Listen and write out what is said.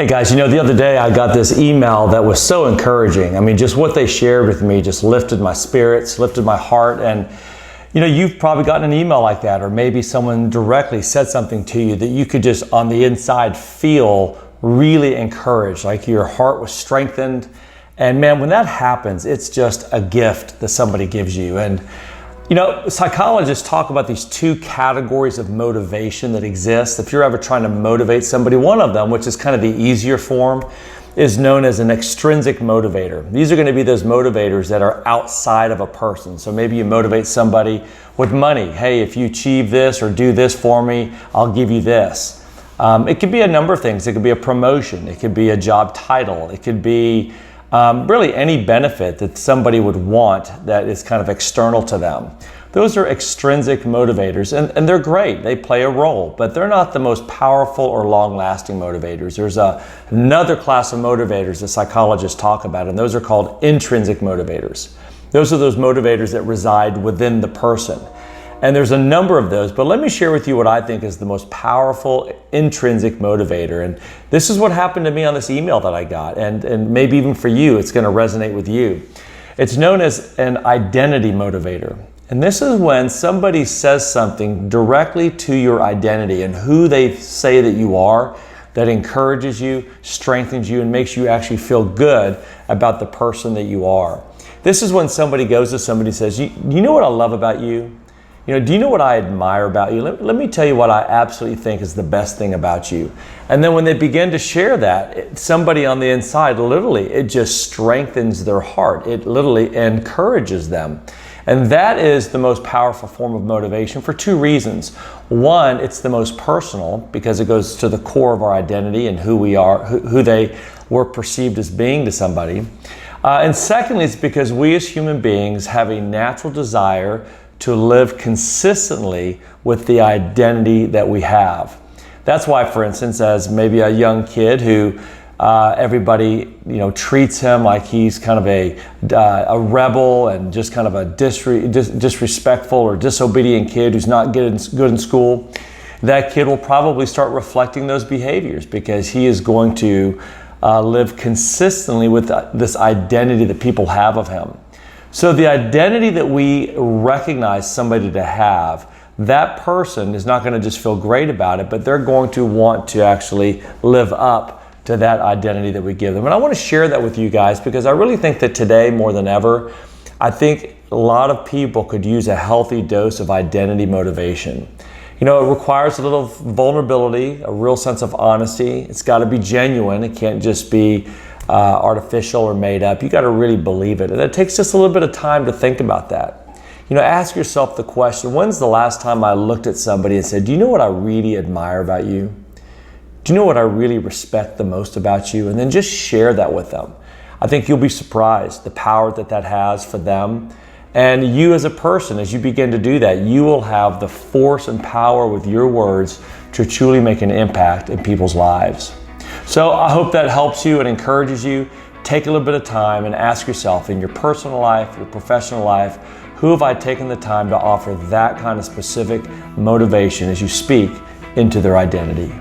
Hey guys, the other day I got this email that was so encouraging. I mean, just what they shared with me just lifted my spirits, lifted my heart. And you've probably gotten an email like that, or maybe someone directly said something to you that you could just on the inside feel really encouraged, like your heart was strengthened. And man, when that happens, it's just a gift that somebody gives you. And psychologists talk about these two categories of motivation that exist. If you're ever trying to motivate somebody, one of them, which is kind of the easier form, is known as an extrinsic motivator. These are going to be those motivators that are outside of a person. So maybe you motivate somebody with money. Hey, if you achieve this or do this for me, I'll give you this. It could be a number of things. It could be a promotion. It could be a job title. It could be really any benefit that somebody would want that is kind of external to them. Those are extrinsic motivators, and they're great. They play a role, but they're not the most powerful or long-lasting motivators. There's another class of motivators that psychologists talk about, and those are called intrinsic motivators. Those are those motivators that reside within the person. And there's a number of those, but let me share with you what I think is the most powerful intrinsic motivator. And this is what happened to me on this email that I got, and maybe even for you, it's going to resonate with you. It's known as an identity motivator. And this is when somebody says something directly to your identity and who they say that you are, that encourages you, strengthens you, and makes you actually feel good about the person that you are. This is when somebody goes to somebody and says, you know what I love about you? Do you know what I admire about you? Let me tell you what I absolutely think is the best thing about you. And then when they begin to share that, somebody on the inside, literally, it just strengthens their heart. It literally encourages them. And that is the most powerful form of motivation for two reasons. One, it's the most personal because it goes to the core of our identity and who we are, who they were perceived as being to somebody. And secondly, it's because we as human beings have a natural desire to live consistently with the identity that we have. That's why, for instance, as maybe a young kid who everybody treats him like he's kind of a rebel and just kind of a disrespectful or disobedient kid who's not good in school, that kid will probably start reflecting those behaviors because he is going to live consistently with this identity that people have of him. So the identity that we recognize somebody to have, that person is not going to just feel great about it, but they're going to want to actually live up to that identity that we give them. And I want to share that with you guys because I really think that today more than ever, I think a lot of people could use a healthy dose of identity motivation. It requires a little vulnerability, a real sense of honesty. It's got to be genuine. It can't just be artificial or made up. You got to really believe it. And it takes just a little bit of time to think about that. Ask yourself the question, when's the last time I looked at somebody and said, do you know what I really admire about you? Do you know what I really respect the most about you? And then just share that with them. I think you'll be surprised the power that has for them. And you as a person, as you begin to do that, you will have the force and power with your words to truly make an impact in people's lives. So I hope that helps you and encourages you. Take a little bit of time and ask yourself in your personal life, your professional life, who have I taken the time to offer that kind of specific motivation as you speak into their identity?